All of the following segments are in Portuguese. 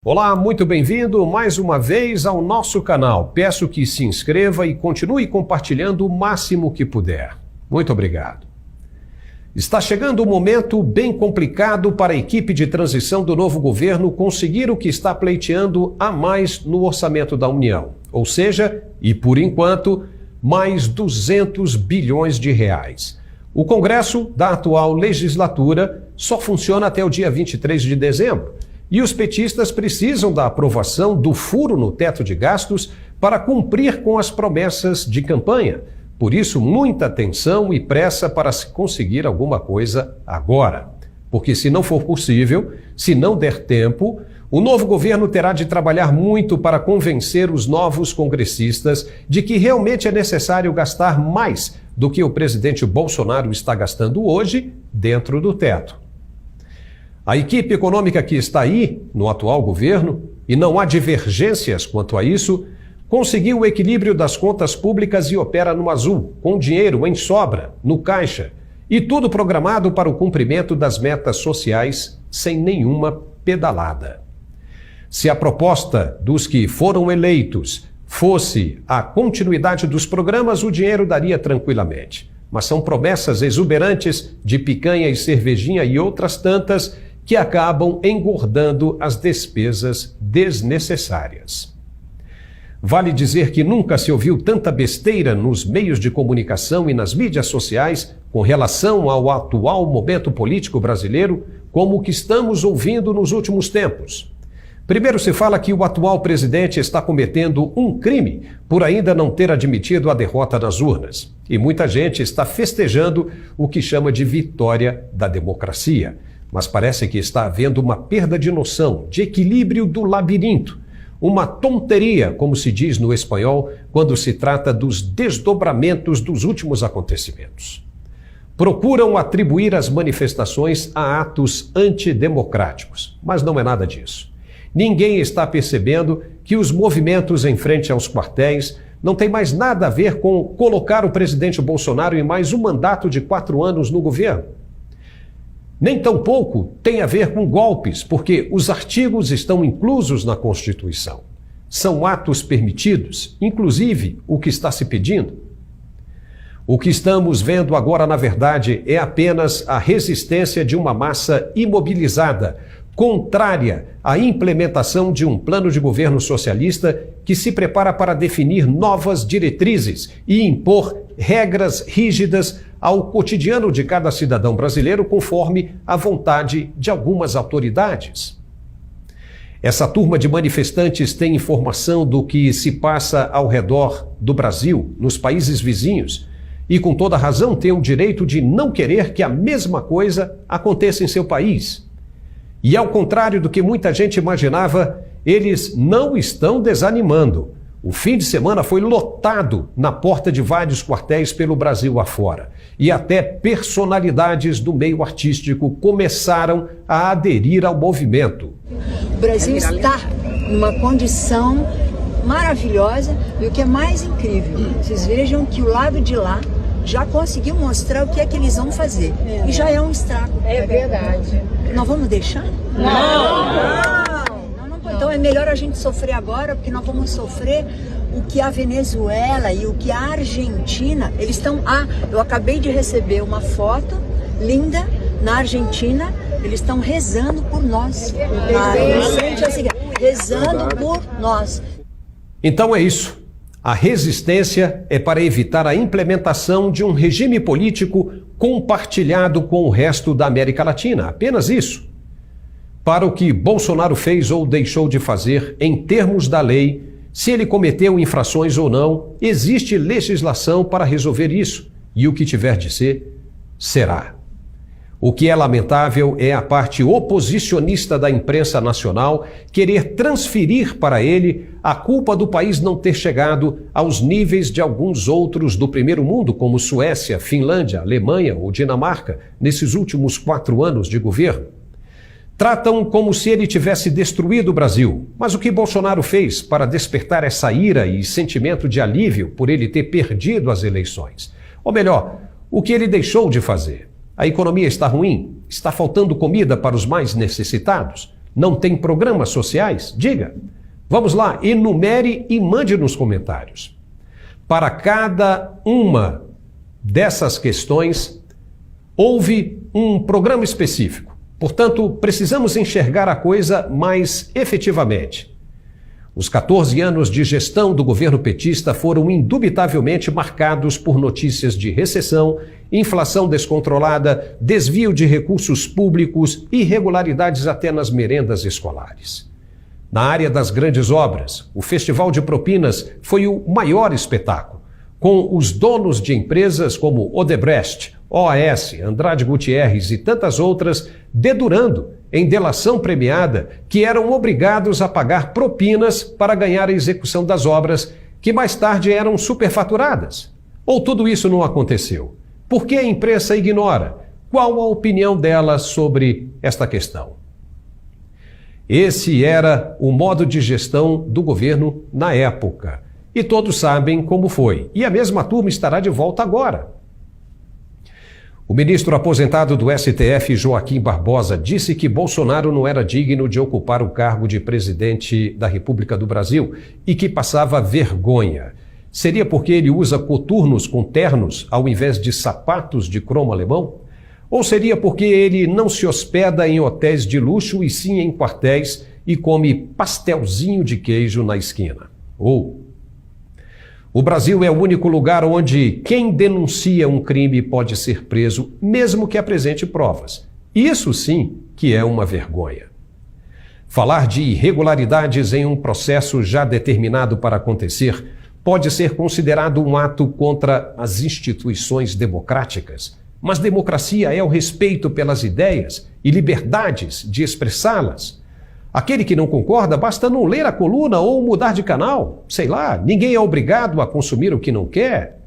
Olá, muito bem-vindo mais uma vez ao nosso canal. Peço que se inscreva e continue compartilhando o máximo que puder. Muito obrigado. Está chegando um momento bem complicado para a equipe de transição do novo governo conseguir o que está pleiteando a mais no orçamento da União. Ou seja, e por enquanto, mais 200 bilhões de reais. O Congresso da atual legislatura só funciona até o dia 23 de dezembro. E os petistas precisam da aprovação do furo no teto de gastos para cumprir com as promessas de campanha. Por isso, muita atenção e pressa para se conseguir alguma coisa agora. Porque se não for possível, se não der tempo, o novo governo terá de trabalhar muito para convencer os novos congressistas de que realmente é necessário gastar mais do que o presidente Bolsonaro está gastando hoje dentro do teto. A equipe econômica que está aí, no atual governo, e não há divergências quanto a isso, conseguiu o equilíbrio das contas públicas e opera no azul, com dinheiro em sobra, no caixa, e tudo programado para o cumprimento das metas sociais sem nenhuma pedalada. Se a proposta dos que foram eleitos fosse a continuidade dos programas, o dinheiro daria tranquilamente. Mas são promessas exuberantes de picanha e cervejinha e outras tantas que acabam engordando as despesas desnecessárias. Vale dizer que nunca se ouviu tanta besteira nos meios de comunicação e nas mídias sociais com relação ao atual momento político brasileiro como o que estamos ouvindo nos últimos tempos. Primeiro se fala que o atual presidente está cometendo um crime por ainda não ter admitido a derrota nas urnas. E muita gente está festejando o que chama de vitória da democracia. Mas parece que está havendo uma perda de noção, de equilíbrio do labirinto. Uma tonteria, como se diz no espanhol, quando se trata dos desdobramentos dos últimos acontecimentos. Procuram atribuir as manifestações a atos antidemocráticos, mas não é nada disso. Ninguém está percebendo que os movimentos em frente aos quartéis não têm mais nada a ver com colocar o presidente Bolsonaro em mais um mandato de 4 anos no governo. Nem tampouco tem a ver com golpes, porque os artigos estão inclusos na Constituição. São atos permitidos, inclusive o que está se pedindo. O que estamos vendo agora, na verdade, é apenas a resistência de uma massa imobilizada, contrária à implementação de um plano de governo socialista que se prepara para definir novas diretrizes e impor regras rígidas ao cotidiano de cada cidadão brasileiro conforme a vontade de algumas autoridades. Essa turma de manifestantes tem informação do que se passa ao redor do Brasil, nos países vizinhos, e com toda razão tem o direito de não querer que a mesma coisa aconteça em seu país. E ao contrário do que muita gente imaginava, eles não estão desanimando. O fim de semana foi lotado na porta de vários quartéis pelo Brasil afora. E até personalidades do meio artístico começaram a aderir ao movimento. O Brasil está numa condição maravilhosa e o que é mais incrível, vocês vejam que o lado de lá já conseguiu mostrar o que é que eles vão fazer. E já é um estrago. É verdade. Nós vamos deixar? Não. Então é melhor a gente sofrer agora, porque nós vamos sofrer o que a Venezuela e o que a Argentina, eles estão... eu acabei de receber uma foto linda na Argentina, eles estão rezando por nós. Rezando por nós. Então é isso. A resistência é para evitar a implementação de um regime político compartilhado com o resto da América Latina. Apenas isso. Para o que Bolsonaro fez ou deixou de fazer em termos da lei, se ele cometeu infrações ou não, existe legislação para resolver isso. E o que tiver de ser, será. O que é lamentável é a parte oposicionista da imprensa nacional querer transferir para ele a culpa do país não ter chegado aos níveis de alguns outros do primeiro mundo, como Suécia, Finlândia, Alemanha ou Dinamarca, nesses últimos 4 anos de governo. Tratam como se ele tivesse destruído o Brasil. Mas o que Bolsonaro fez para despertar essa ira e sentimento de alívio por ele ter perdido as eleições? Ou melhor, o que ele deixou de fazer? A economia está ruim? Está faltando comida para os mais necessitados? Não tem programas sociais? Diga. Vamos lá, enumere e mande nos comentários. Para cada uma dessas questões, houve um programa específico. Portanto, precisamos enxergar a coisa mais efetivamente. Os 14 anos de gestão do governo petista foram indubitavelmente marcados por notícias de recessão, inflação descontrolada, desvio de recursos públicos e irregularidades até nas merendas escolares. Na área das grandes obras, o Festival de Propinas foi o maior espetáculo, com os donos de empresas como Odebrecht, OAS, Andrade Gutierrez e tantas outras dedurando em delação premiada que eram obrigados a pagar propinas para ganhar a execução das obras que mais tarde eram superfaturadas. Ou tudo isso não aconteceu? Por que a imprensa ignora? Qual a opinião dela sobre esta questão? Esse era o modo de gestão do governo na época. E todos sabem como foi. E a mesma turma estará de volta agora. O ministro aposentado do STF, Joaquim Barbosa, disse que Bolsonaro não era digno de ocupar o cargo de presidente da República do Brasil e que passava vergonha. Seria porque ele usa coturnos com ternos ao invés de sapatos de cromo alemão? Ou seria porque ele não se hospeda em hotéis de luxo e sim em quartéis e come pastelzinho de queijo na esquina? Ou o Brasil é o único lugar onde quem denuncia um crime pode ser preso, mesmo que apresente provas. Isso sim que é uma vergonha. Falar de irregularidades em um processo já determinado para acontecer pode ser considerado um ato contra as instituições democráticas. Mas democracia é o respeito pelas ideias e liberdades de expressá-las. Aquele que não concorda, basta não ler a coluna ou mudar de canal. Sei lá, ninguém é obrigado a consumir o que não quer.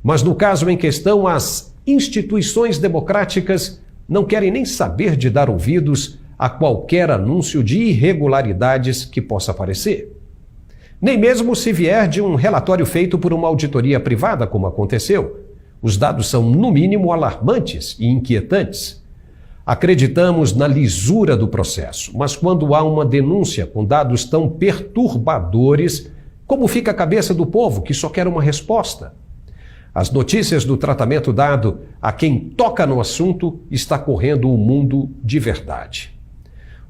Mas no caso em questão, as instituições democráticas não querem nem saber de dar ouvidos a qualquer anúncio de irregularidades que possa aparecer. Nem mesmo se vier de um relatório feito por uma auditoria privada, como aconteceu. Os dados são, no mínimo, alarmantes e inquietantes. Acreditamos na lisura do processo, mas quando há uma denúncia com dados tão perturbadores, como fica a cabeça do povo que só quer uma resposta? As notícias do tratamento dado a quem toca no assunto está correndo o mundo de verdade.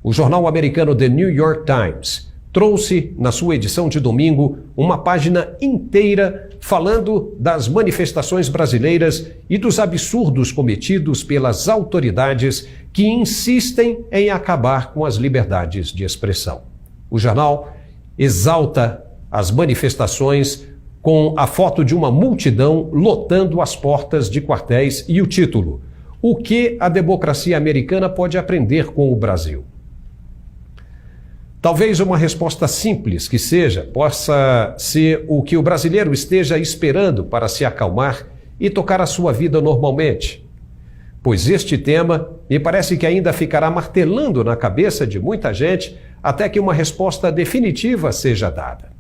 O jornal americano The New York Times trouxe, na sua edição de domingo, uma página inteira falando das manifestações brasileiras e dos absurdos cometidos pelas autoridades que insistem em acabar com as liberdades de expressão. O jornal exalta as manifestações com a foto de uma multidão lotando as portas de quartéis e o título: "O que a democracia americana pode aprender com o Brasil?" Talvez uma resposta simples que seja, possa ser o que o brasileiro esteja esperando para se acalmar e tocar a sua vida normalmente. Pois este tema me parece que ainda ficará martelando na cabeça de muita gente até que uma resposta definitiva seja dada.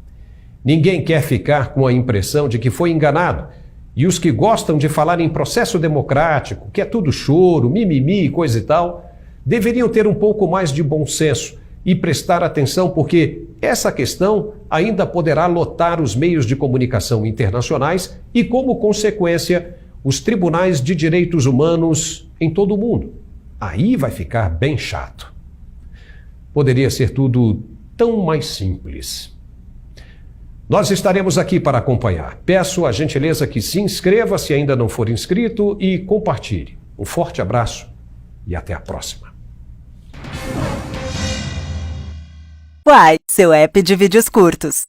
Ninguém quer ficar com a impressão de que foi enganado, e os que gostam de falar em processo democrático, que é tudo choro, mimimi e coisa e tal, deveriam ter um pouco mais de bom senso e prestar atenção, porque essa questão ainda poderá lotar os meios de comunicação internacionais e, como consequência, os tribunais de direitos humanos em todo o mundo. Aí vai ficar bem chato. Poderia ser tudo tão mais simples. Nós estaremos aqui para acompanhar. Peço a gentileza que se inscreva se ainda não for inscrito e compartilhe. Um forte abraço e até a próxima. Uai, seu app de vídeos curtos.